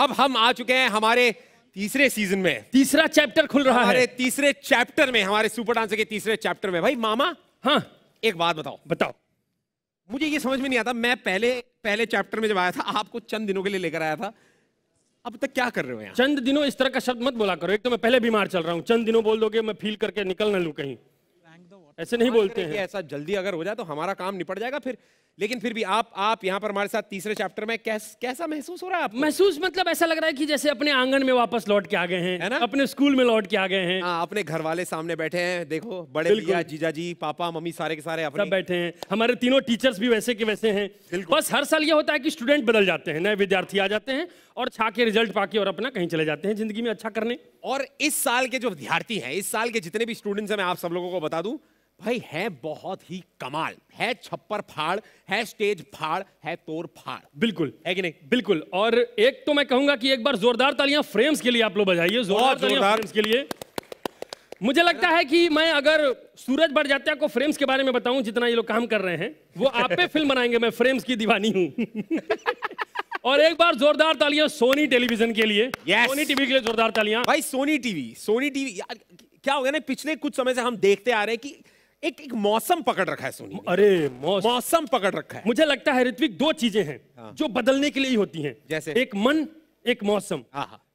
अब हम आ चुके हैं हमारे तीसरे सीजन में। तीसरा चैप्टर खुल रहा है हमारे तीसरे चैप्टर में, हमारे सुपर डांसर के तीसरे चैप्टर में। भाई मामा, हाँ एक बात बताओ। बताओ। मुझे ये समझ में नहीं आता, मैं पहले चैप्टर में जब आया था आपको चंद दिनों के लिए लेकर आया था, अब तक क्या कर रहे हो यहाँ? चंद दिनों इस तरह का शब्द मत बोला करो, एक तो मैं पहले बीमार चल रहा हूँ, चंद दिनों बोल दोगे मैं फील करके निकल ना लूं कहीं, ऐसे नहीं बोलते हैं। ऐसा जल्दी अगर हो जाए तो हमारा काम निपट जाएगा फिर। लेकिन फिर भी आप यहाँ पर हमारे साथ तीसरे चैप्टर में कैसा महसूस हो रहा है आपको? महसूस मतलब ऐसा लग रहा है कि जैसे अपने आंगन में वापस लौट के आ गए हैं, है ना? अपने स्कूल में लौट के आ गए हैं। हाँ, अपने घर वाले सामने बैठे हैं, देखो बड़े भैया, जीजा जी, पापा मम्मी सारे के सारे अपने सब बैठे हैं। हमारे तीनों टीचर्स भी वैसे के वैसे हैं। बस हर साल ये होता है कि स्टूडेंट बदल जाते हैं, नए विद्यार्थी आ जाते हैं और छा के रिजल्ट पाके और अपना कहीं चले जाते हैं जिंदगी में अच्छा करने। और इस साल के जो विद्यार्थी हैं, इस साल के जितने भी स्टूडेंट्स हैं, मैं आप सब लोगों को बता दूं भाई, है बहुत ही कमाल, है छप्पर फाड़, है स्टेज फाड़, है तोड़ फाड़। बिल्कुल, है कि नहीं? बिल्कुल। और एक तो मैं कहूंगा कि एक बार जोरदार तालियां फ्रेम्स के लिए आप लोग बजाइए, जोरदार तालियां फ्रेम्स के लिए। मुझे लगता है कि मैं अगर सूरज बड़जात्या को फ्रेम्स के बारे में बताऊं जितना ये लोग काम कर रहे हैं, वो आप पे फिल्म बनाएंगे। मैं फ्रेम्स की दीवानी हूं। और एक बार जोरदार तालियां सोनी टेलीविजन के लिए। सोनी टीवी के लिए जोरदार तालियां। भाई सोनी टीवी यार, क्या हो गया ना, पिछले कुछ समय से हम देखते आ रहे हैं कि एक मौसम पकड़ रखा है सोनी। अरे मौसम पकड़ रखा है। मुझे लगता है ऋत्विक, दो चीजें हैं जो बदलने के लिए ही होती हैं। जैसे एक मन, एक मौसम।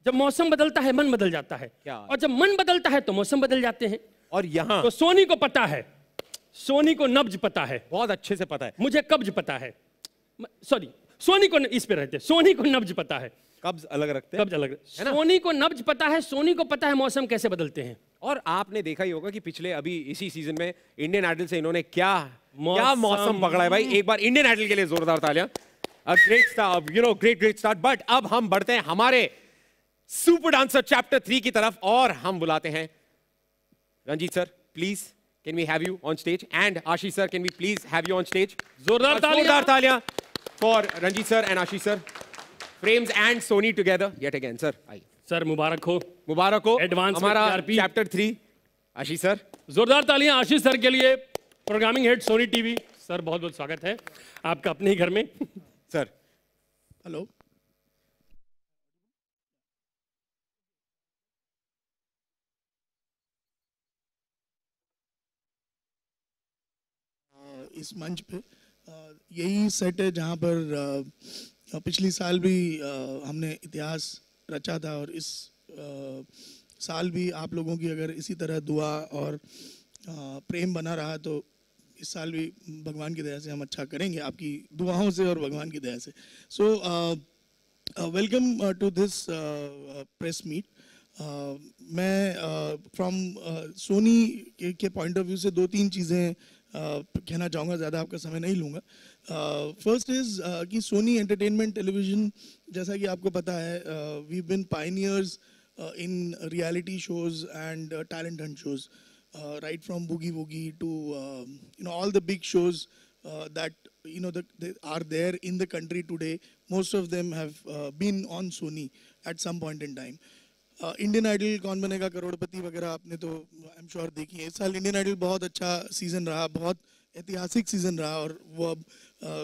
जब मौसम बदलता है मन बदल जाता है, और जब मन बदलता है तो मौसम बदल जाते हैं। और यहाँ तो सोनी को पता है, सोनी को नब्ज पता है, बहुत अच्छे से पता है। मुझे कब्ज पता है, सॉरी सोनी को इस पे रहते, सोनी को नब्ज पता है, कब्ज अलग रखते हैं, कब्ज अलग है ना? सोनी को नब्ज पता है, सोनी को पता है मौसम कैसे बदलते हैं। और आपने देखा ही होगा कि पिछले अभी इसी सीजन में इंडियन आइडल से इन्होंने क्या मौसम पकड़ा है। भाई एक बार इंडियन आइडल के लिए जोरदार तालियां। Great start, great start. But अब हम बढ़ते हैं हमारे सुपर डांसर चैप्टर 3 की तरफ और हम बुलाते हैं Ranjit sir, please can we have you on stage, and Ashish sir can we please have you on stage. जोरदार तालियां for Ranjit sir and Ashish sir. Frames and Sony together yet again. Sir आइए। Sir मुबारक हो, मुबारक हो। एडवांस हमारा चैप्टर 3। आशीष sir, जोरदार तालियां आशीष सर के लिए, programming head Sony TV. Sir बहुत बहुत स्वागत है आपका अपने ही घर में। Sir hello. इस मंच पे यही सेट है जहाँ पर पिछली साल भी हमने इतिहास रचा था, और इस साल भी आप लोगों की अगर इसी तरह दुआ और प्रेम बना रहा तो इस साल भी भगवान की दया से हम अच्छा करेंगे, आपकी दुआओं से और भगवान की दया से। So welcome to this press meet. मैं फ्रॉम सोनी के पॉइंट ऑफ व्यू से दो तीन चीज़ें कहना चाहूँगा, ज़्यादा आपका समय नहीं लूँगा। फर्स्ट इज़ कि सोनी एंटरटेनमेंट टेलीविज़न, जैसा कि आपको पता है, we been pioneers in reality shows and talent hunt shows, right from Boogie Woogie to all the big shows that they are there in the country today. Most of them have been on Sony at some point in time. Indian Idol, Kaun Banega करोड़पति वगैरह आपने तो I am sure देखी है। इस साल Indian idol बहुत अच्छा season रहा, बहुत ऐतिहासिक सीजन रहा, और वो अब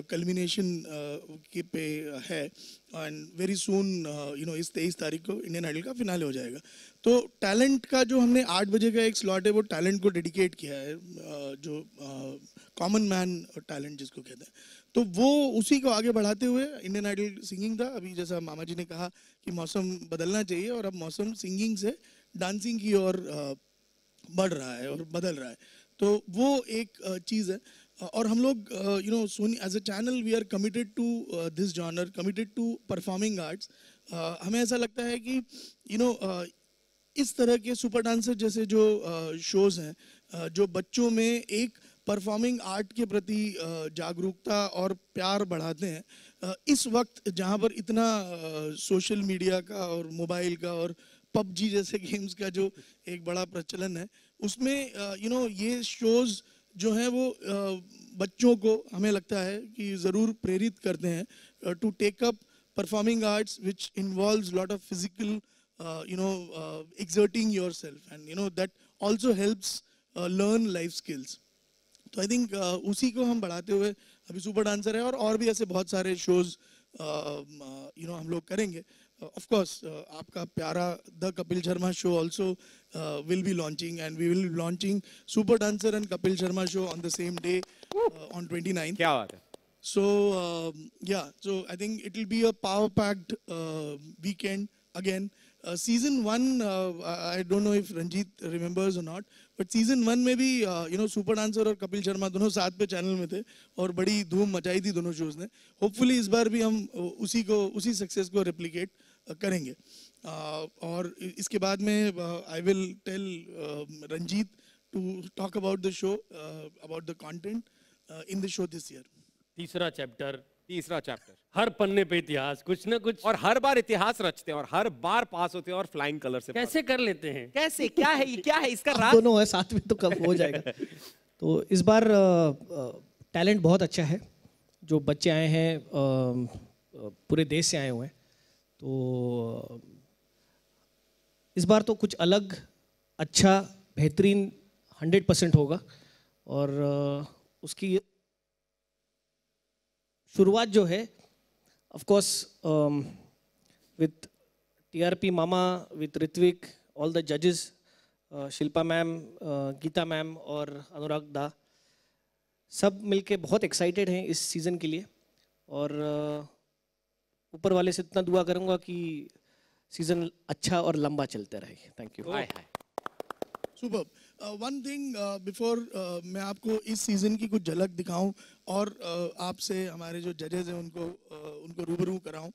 कल्मिनेशन के पे है। एंड वेरी सून इस 23 तारीख को इंडियन आइडल का फिनाले हो जाएगा। तो टैलेंट का जो हमने 8 बजे का एक स्लॉट है वो टैलेंट को डेडिकेट किया है, जो कॉमन मैन टैलेंट जिसको कहते हैं, तो वो उसी को आगे बढ़ाते हुए इंडियन आइडल सिंगिंग था। अभी जैसा मामा जी ने कहा कि मौसम बदलना चाहिए, और अब मौसम सिंगिंग से डांसिंग की ओर बढ़ रहा है और बदल रहा है, तो वो एक चीज़ है। और हम लोग Sony as a channel we are committed to this genre, committed to performing arts. हमें ऐसा लगता है कि इस तरह के सुपर डांसर जैसे जो शोज़ हैं, जो बच्चों में एक परफॉर्मिंग आर्ट के प्रति जागरूकता और प्यार बढ़ाते हैं, इस वक्त जहाँ पर इतना सोशल मीडिया का और मोबाइल का और पबजी जैसे गेम्स का जो एक बड़ा प्रचलन है, उसमें ये शोज़ जो हैं वो बच्चों को हमें लगता है कि ज़रूर प्रेरित करते हैं to take up performing arts which involves lot of physical exerting yourself, and that also helps learn life skills. तो आई थिंक उसी को हम बढ़ाते हुए अभी सुपर डांसर है और भी ऐसे बहुत सारे शोज़ हम लोग करेंगे। of course आपका प्यारा the Kapil Sharma show also will be launching, and we will be launching Super Dancer and Kapil Sharma show on the same day on 29th. क्या बात है. So yeah, so I think it will be a power-packed weekend again. Season 1, I don't know if Ranjit remembers or not, but season 1 में भी you know Super Dancer और कपिल शर्मा दोनों साथ पे channel में थे और बड़ी धूम मचाई थी दोनों शोज ने. Hopefully इस बार भी हम उसी सक्सेस को रेप्लिकेट करेंगे. और इसके बाद में I will tell Ranjit to talk about the show, about the content in the show this year. तीसरा चैप्टर, हर पन्ने पे इतिहास, कुछ ना कुछ, और हर बार इतिहास रचते हैं और हर बार पास होते हैं और फ्लाइंग कलर से कैसे कर लेते हैं, कैसे, क्या है ये, क्या है इसका राज? दोनों है साथ में तो कब हो जाएगा. तो इस बार टैलेंट बहुत अच्छा है. जो बच्चे आए हैं पूरे देश से आए हुए हैं, तो इस बार तो कुछ अलग, अच्छा, बेहतरीन 100% होगा. और उसकी शुरुआत जो है of course with TRP Mama, with Hrithik, all the जजेस, शिल्पा मैम, गीता मैम और अनुराग दा, सब मिलके बहुत एक्साइटेड हैं इस सीज़न के लिए. और ऊपर वाले से इतना दुआ करूँगा कि सीज़न अच्छा और लंबा चलते रहे. Thank you. Super. One thing before मैं आपको इस सीज़न की कुछ झलक दिखाऊं और आपसे हमारे जो जजेस हैं उनको रूबरू कराऊं.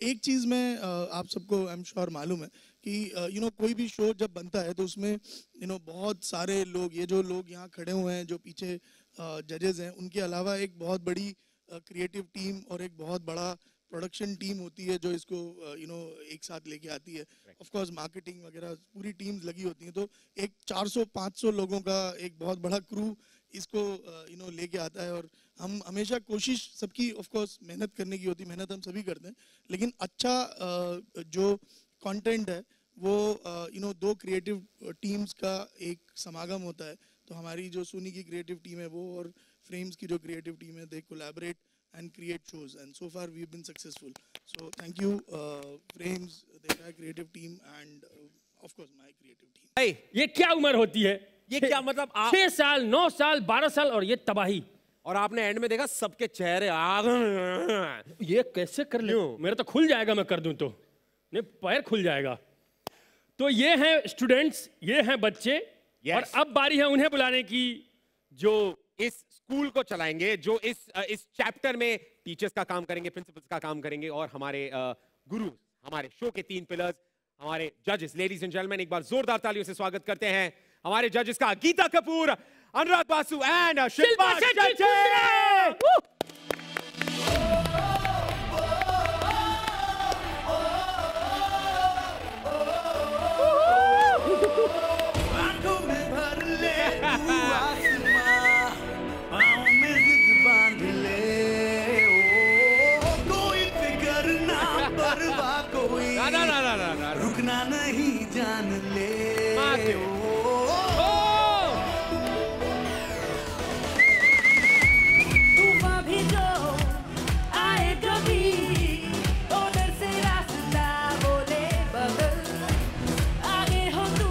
एक चीज़ मैं आप सबको आई एम श्योर मालूम है कि यू नो कोई भी शो जब बनता है तो उसमें यू नो बहुत सारे लोग, ये जो लोग यहाँ खड़े हुए हैं जो पीछे जजेस हैं, उनके अलावा एक बहुत बड़ी क्रिएटिव टीम और एक बहुत बड़ा प्रोडक्शन टीम होती है जो इसको यू नो एक साथ लेके आती है. ऑफ कोर्स मार्केटिंग वगैरह पूरी टीम्स लगी होती हैं. तो एक 400-500 लोगों का एक बहुत बड़ा क्रू इसको यू नो लेके आता है. और हम हमेशा कोशिश सबकी ऑफ कोर्स मेहनत करने की होती है, मेहनत हम सभी करते हैं, लेकिन अच्छा जो कंटेंट है वो यू नो दो क्रिएटिव टीम्स का एक समागम होता है. तो हमारी जो सोनी की क्रिएटिव टीम है वो और फ्रेम्स की जो क्रिएटिव टीम है, दे collaborate and create shows, and so far we've been successful. So thank you Frames, the entire creative team, and of course my creative team. Hey, ये क्या उम्र होती है, ये क्या मतलब 6 साल 9 साल 12 साल और ये तबाही. और आपने एंड में देखा सबके चेहरे ये कैसे कर ले, मेरा तो खुल जाएगा, मैं कर दूं तो नहीं, पैर खुल जाएगा. तो ये हैं स्टूडेंट्स, ये हैं बच्चे. Yes. और अब बारी है उन्हें बुलाने की जो इस स्कूल को चलाएंगे, जो इस चैप्टर में टीचर्स का काम करेंगे, प्रिंसिपल्स का काम करेंगे, और हमारे गुरु, हमारे शो के 3 पिलर्स, हमारे जजेस. लेडीज एंड जेंटलमैन, एक बार जोरदार तालियों से स्वागत करते हैं हमारे जजेस का. गीता कपूर, अनुराग बासु एंड शिल्पा शेट्टी. रुकना नहीं, जान ले. तूफान भी जो आए कभी, उधर से रास्ता बोले बदल. आगे हो तू,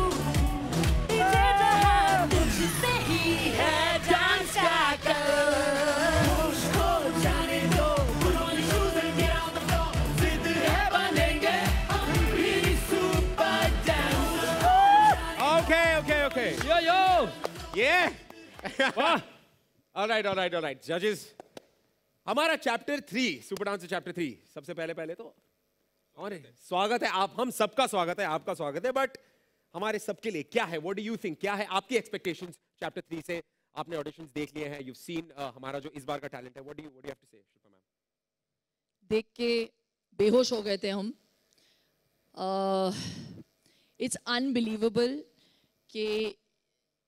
पीछे जहां, तुझसे ही है डांस का कल. मुझको जाने दो, put on your shoes and get on the floor. जिद है बनेंगे हम भी super dance. Okay. यो Yeah. All right. Judges, हमारा चैप्टर 3, सुपर डांसर चैप्टर 3. सबसे पहले तो और स्वागत है, आप हम सबका स्वागत है, आपका स्वागत है. बट हमारे सबके लिए क्या है, व्हाट डू यू थिंक, क्या है आपकी एक्सपेक्टेशंस चैप्टर 3 से? आपने ऑडिशंस देख लिए हैं, यू सीन हमारा जो इस बार का टैलेंट है. What do you have to say, Shilpa ma'am? देख के बेहोश हो गए थे हम. इट्स अनबिलीवेबल कि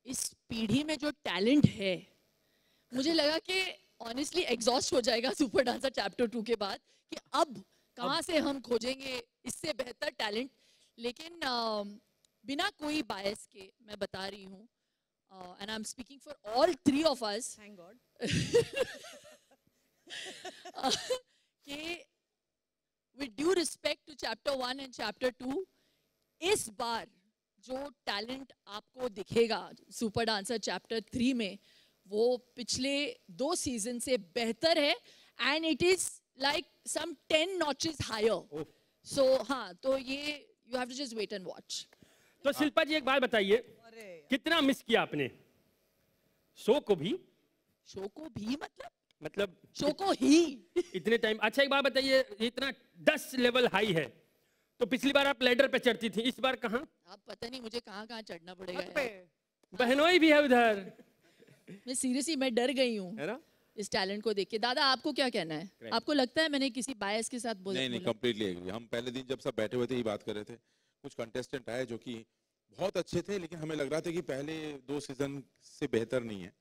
इस पीढ़ी में जो टैलेंट है, मुझे लगा कि ऑनेस्टली एग्जॉस्ट हो जाएगा सुपर डांसर चैप्टर 2 के बाद कि अब कहाँ से हम खोजेंगे इससे बेहतर टैलेंट. लेकिन बिना कोई बायस के मैं बता रही हूँ, and I am speaking for all 3 of us, thank God, कि with due respect to chapter 1 and chapter 2, इस बार जो टैलेंट आपको दिखेगा सुपर डांसर चैप्टर 3 में, वो पिछले 2 सीजन से बेहतर है and it is like some 10 notches higher. So हाँ, तो ये you have to just wait and watch. तो शिल्पा जी एक बात बताइए, कितना मिस किया आपने शो को भी? शो को भी मतलब शो को ही इतने टाइम. अच्छा एक बात बताइए, इतना 10 लेवल हाई है, तो पिछली बार आप लैडर पे चढ़ती थी, इस बार कहाँ? अब पता नहीं मुझे कहाँ कहाँ चढ़ना पड़ेगा. बहनोई भी है उधर. मैं सीरियसली मैं डर गई हूँ है ना इस टैलेंट को देख के. दादा आपको क्या कहना है? आपको लगता है मैंने किसी बायस के साथ बोला? नहीं, कंप्लीटली एग्री. हम पहले दिन जब सब बैठे हुए थे ये बात कर रहे थे, कुछ कंटेस्टेंट आए जो कि बहुत अच्छे थे, लेकिन हमें लग रहा था कि पहले 2 सीजन से बेहतर नहीं है.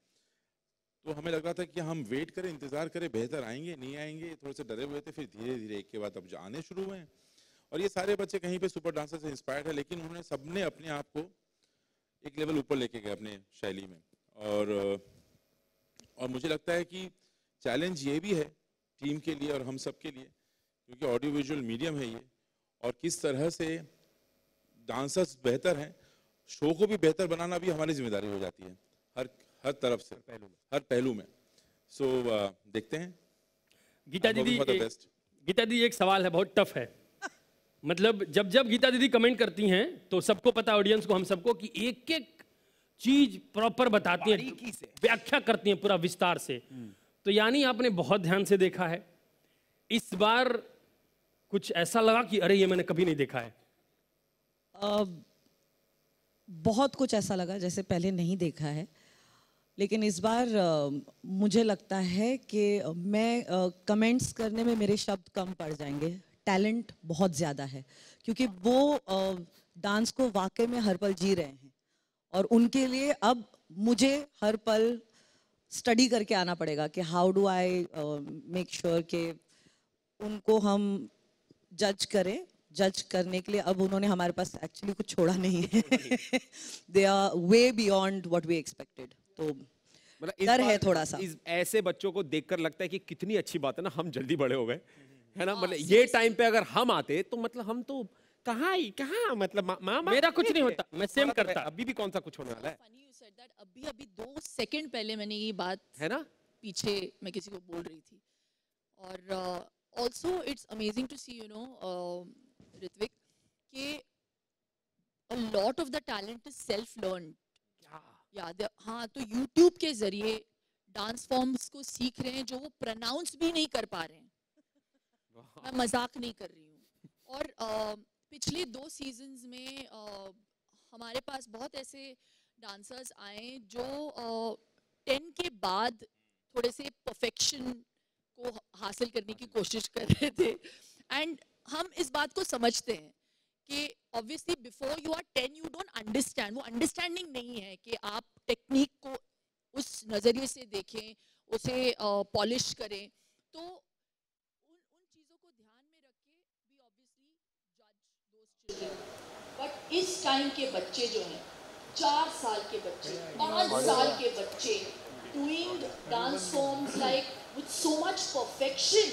तो हमें लग रहा था कि हम वेट करें, इंतजार करें, बेहतर आएंगे नहीं आएंगे, थोड़े से डरे हुए थे. फिर धीरे धीरे एक के बाद अब आने शुरू हुए हैं. और ये सारे बच्चे कहीं पे सुपर डांसर से इंस्पायर्ड है, लेकिन उन्होंने सबने अपने आप को एक लेवल ऊपर लेके गए अपने शैली में. और मुझे लगता है कि चैलेंज ये भी है टीम के लिए और हम सब के लिए, क्योंकि ऑडियो विजुअल मीडियम है ये, और किस तरह से डांसर्स बेहतर हैं, शो को भी बेहतर बनाना भी हमारी जिम्मेदारी हो जाती है हर तरफ से, हर पहलू में. सो देखते हैं. गीता दीदी एक सवाल है, बहुत टफ है. मतलब जब गीता दीदी कमेंट करती हैं तो सबको पता, ऑडियंस को, हम सबको, कि एक एक चीज प्रॉपर बताती हैं, व्याख्या करती हैं पूरा विस्तार से. तो यानी आपने बहुत ध्यान से देखा है. इस बार कुछ ऐसा लगा कि अरे ये मैंने कभी नहीं देखा है? बहुत कुछ ऐसा लगा जैसे पहले नहीं देखा है, लेकिन इस बार मुझे लगता है कि मैं कमेंट्स करने में मेरे शब्द कम पड़ जाएंगे. टैलेंट बहुत ज़्यादा है, क्योंकि वो डांस को वाकई में हर पल जी रहे हैं, और उनके लिए अब मुझे हर पल स्टडी करके आना पड़ेगा कि how do I make sure कि उनको हम जज करें. जज करने के लिए अब उन्होंने हमारे पास एक्चुअली कुछ छोड़ा नहीं है. They are way beyond what we expected. तो डर है थोड़ा सा. ऐसे बच्चों को देखकर लगता है कि कितनी अच्छी बात है ना, हम जल्दी बड़े हो गए, है ना. मतलब ये टाइम पे अगर हम आते तो मतलब हम तो कहाँ मतलब मेरा कुछ नहीं होता, मैं सेम करता. अभी भी कौन सा कुछ होने वाला है. अभी 2 सेकंड पहले मैंने ये बात, है ना, पीछे मैं किसी को बोल रही थी. और also it's amazing to see, you know, Ritvik, कि a lot of the talent is self-learned. हाँ, तो YouTube के जरिए डांस फॉर्म्स को सीख रहे हैं जो वो प्रोनाउंस भी नहीं कर पा रहे हैं. मैं मजाक नहीं कर रही हूँ. और पिछले 2 सीजन्स में हमारे पास बहुत ऐसे डांसर्स आए जो 10 के बाद थोड़े से परफेक्शन को हासिल करने की कोशिश कर रहे थे. एंड हम इस बात को समझते हैं कि obviously before you are 10 you don't understand. वो अंडरस्टैंडिंग नहीं है कि आप टेक्निक को उस नजरिए से देखें, उसे पॉलिश करें. तो उन चीजों को ध्यान में रख के वी ऑब्वियसली जज दोस चिल्ड्रन. बट इस टाइम के बच्चे जो हैं, 4 साल के बच्चे, 5 साल के बच्चे, doing dance forms like with so much perfection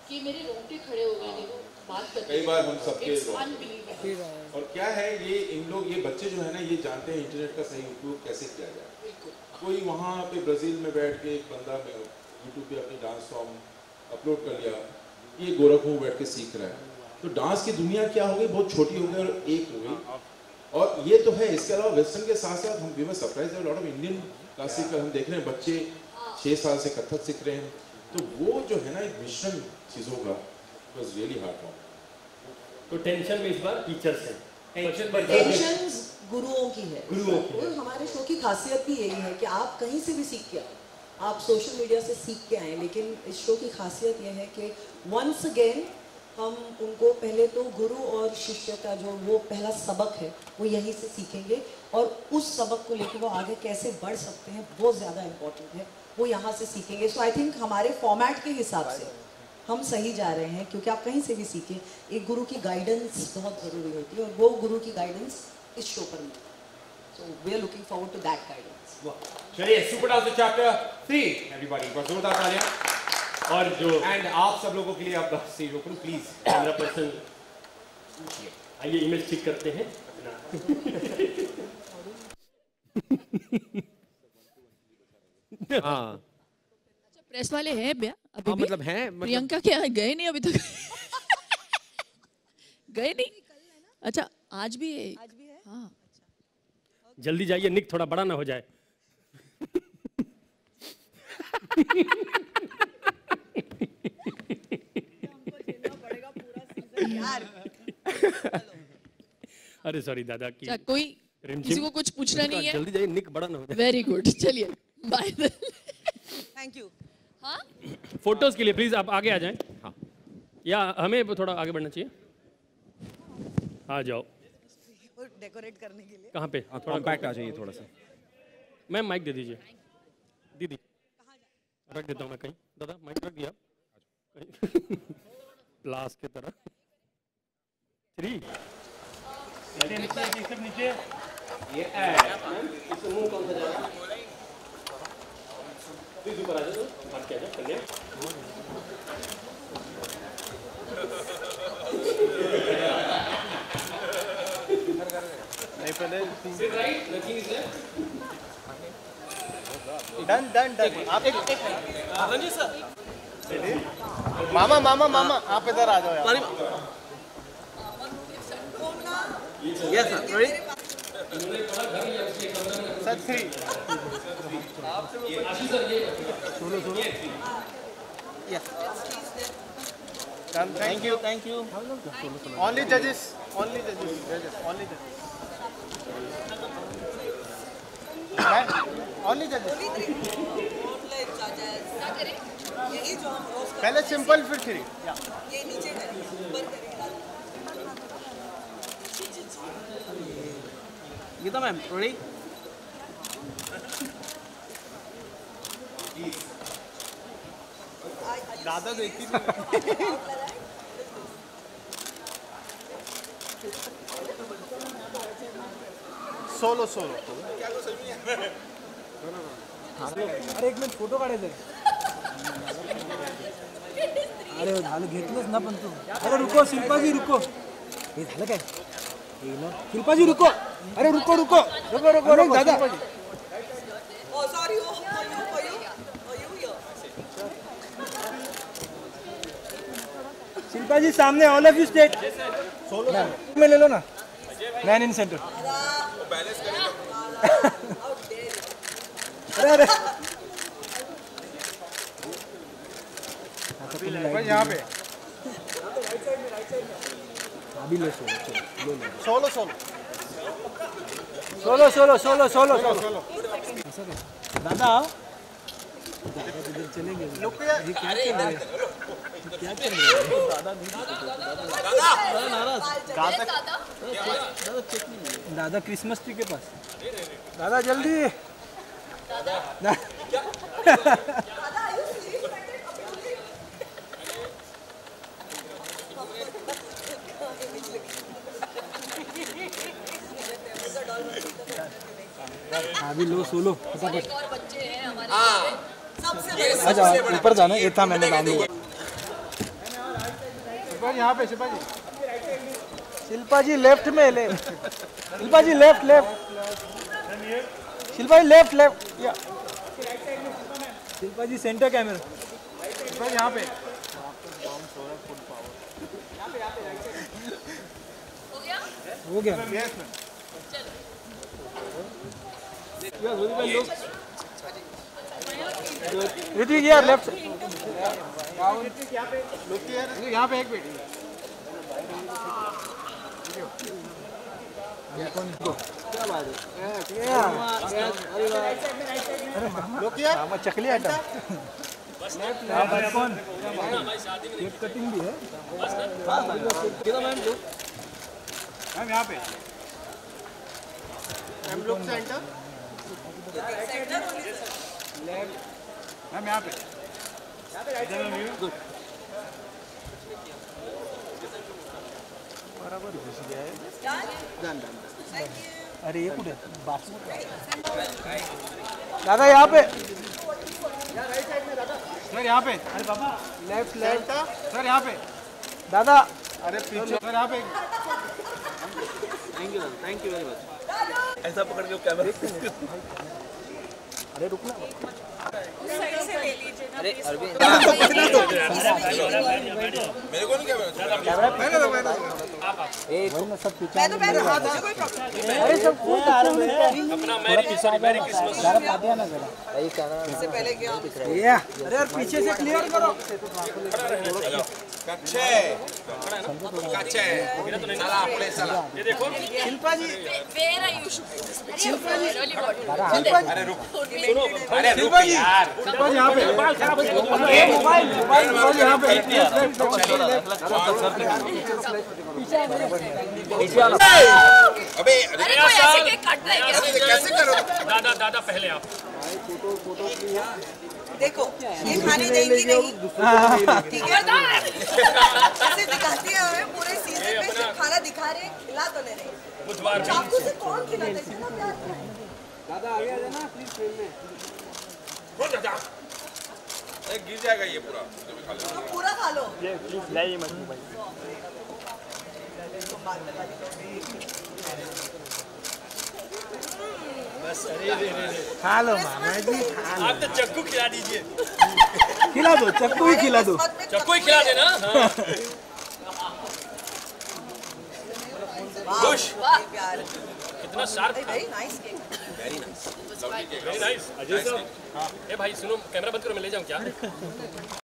कि मेरे रोंगटे खड़े हो गए. देखो बात करते कई बार हम सबके unbelievable. और क्या है ये बच्चे जो है ना, ये जानते हैं इंटरनेट का सही उपयोग कैसे किया जाए. कोई वहाँ पे ब्राजील में बैठ के एक बंदा यूट्यूब पे अपनी डांस फॉर्म अपलोड कर लिया, ये गोरखपुर में बैठ के सीख रहा है. तो डांस की दुनिया क्या हो गई, बहुत छोटी हो गई और एक हो गई. और ये तो है. इसके अलावा वेस्टर्न के साथ साथ हम we were surprised lot of Indian classical हम देख रहे हैं. बच्चे 6 साल से कथक सीख रहे हैं. तो वो जो है ना एक मिश्रण चीज़ों का वाज रियली हार्ड. तो टेंशन में इस बार टीचर्स हैं. टेंशन गुरुओं की है. और हमारे शो की खासियत भी यही है कि आप कहीं से भी सीख के आए, आप सोशल मीडिया से सीख के आए, लेकिन इस शो की खासियत यह है कि वंस अगेन हम उनको पहले तो गुरु और शिष्य का जो वो पहला सबक है वो यहीं से सीखेंगे, और उस सबक को लेकर वो आगे कैसे बढ़ सकते हैं वो ज़्यादा इम्पोर्टेंट है, वो यहाँ से सीखेंगे. सो आई थिंक हमारे फॉर्मेट के हिसाब से हम सही जा रहे हैं, क्योंकि आप कहीं से भी सीखें, एक गुरु की गाइडेंस बहुत ज़रूरी होती है, और वो गुरु की गाइडेंस इस शो पर मिली. So we are looking forward to that guidance. चलिए सुपर डांसर चैप्टर 3 एवरीबॉडी पर जोरदार तालियां. और जो एंड आप सब लोगों के लिए आप stage open please. Camera person आइए इमेज ठीक करते हैं। हाँ अच्छा प्रेस वाले हैं भैया अभी भी? मतलब हैं प्रियंका क्या गए नहीं अभी तक? गए नहीं? अच्छा आज भी है? हाँ जल्दी जाइए, निक थोड़ा बड़ा ना हो जाए। अरे सॉरी दादा की। कोई किसी को कुछ पूछना नहीं है? जल्दी जाइए, निक बड़ा ना हो जाए। वेरी गुड, चलिए बाय। Thank you. हाँ फोटोज के लिए प्लीज आप आगे आ जाएं। हाँ या हमें थोड़ा आगे बढ़ना चाहिए। आ जाओ। डेकोरेट करने के लिए कहाँ पे? थोड़ा कॉम्पैक्ट आ जाइए थोड़ा सा। मैम माइक दे दीजिए। दीदी रख देता हूँ मैं कहीं। दादा माइक रख दिया कहीं। प्लास की तरह। 3 नीचे ये इससे मुंह कौन सा जा रहा है? प्लीज ऊपर आ जाओ, बात किया जाए चलिए। नहीं पहले sit right, nothing is left. Done done done. आप एक रंजीत सर, मामा आप इधर आ जाओ यार। Yes sir, ready sir 3 solo yes done. Thank you only जजेस ओनली जजेस पहले सिंपल फिर 3 ये नीचे करें, ऊपर करें। Geeta ma'am ready. दादा देखती सोलो अरे एक मिनिट फोटो काढायचे। अरे झालं घेतलंच ना पण तू। अरे रुको शिल्पाजी रुको, हे झालं काय? हे ना शिल्पाजी रुको, अरे रुको दादा। Oh sorry, for you. Shilpaji सामने all of you state. Solo में ले लो ना, मैन इन सेंटर। अरे यहाँ पे अभी ले सोलो दादा इधर चलेंगे। क्या कर रहे हो दादा? क्रिसमस ट्री के पास दादा, जल्दी अभी लो सोलो फटाफट। आ जाओ ऊपर जाना, ये था मैंने नाम लिया। यहाँ पे शिल्पा जी लेफ्ट में ले, शिल्पा जी लेफ्ट शिल्पा जी लेफ्ट या शिल्पा जी सेंटर कैमरा यहाँ पे। हो गया। ऋतिक यार लेफ्ट। यहाँ पे एक बेटी। क्या बात है? मामा चकली आटा। कौन? केक कटिंग भी है। मैम यहाँ पे। Ma'am look centre. मैम यहाँ पे। बराबर घुस गया है। अरे ये कुठे दादा? यहाँ पे सर, यहाँ पे। अरे बाबा लेफ्ट सर यहाँ पे दादा। अरे पीछे अगर आप एक थैंक यू वेरी मच। ऐसा पकड़ के कैमरा। अरे रुकना अरे अरविंद मेरे को नहीं सब पीछे मैं तो कोई अरे सब अपना मैरी क्रिसमस ना जरा इससे पहले क्या अरे यार पीछे से क्लियर करो कच्चे चला अपने चला ये देखो शिल्पा जी Where are you? शिल्पा जी अरे रुक सुनो अरे रुक यार शिल्पा जी यहाँ पे मोबाइल खराब है मोबाइल यहाँ पे अबे अरे कोई ऐसे केक काट रहा है क्या? कैसे करो दादा पहले आप देखो ये खाने देंगी नहीं ठीक है ऐसे दिखाती है हमें पूरे सीजन में सिर्फ खाना दिखा रहे हैं खिला तो नहीं रहे बुधवार चाकू से कौन खिलाता है इतना प्यार है दादा आगे आ जाना प्लीज फ्रेम में गिर जाएगा ये पूरा तो पूरा खा लो ये प्लीज लाइए मत भाई बस अरे खा लो मामा जी खा लो आप तो चक्कू खिला दीजिए खिला दो चक्कू ही खिला दो चक्कू ही खिला देना खुश प्यार कितना sharp very nice cake very nice Ajay साहब ए भाई सुनो कैमरा बंद करो मैं ले जाऊं क्या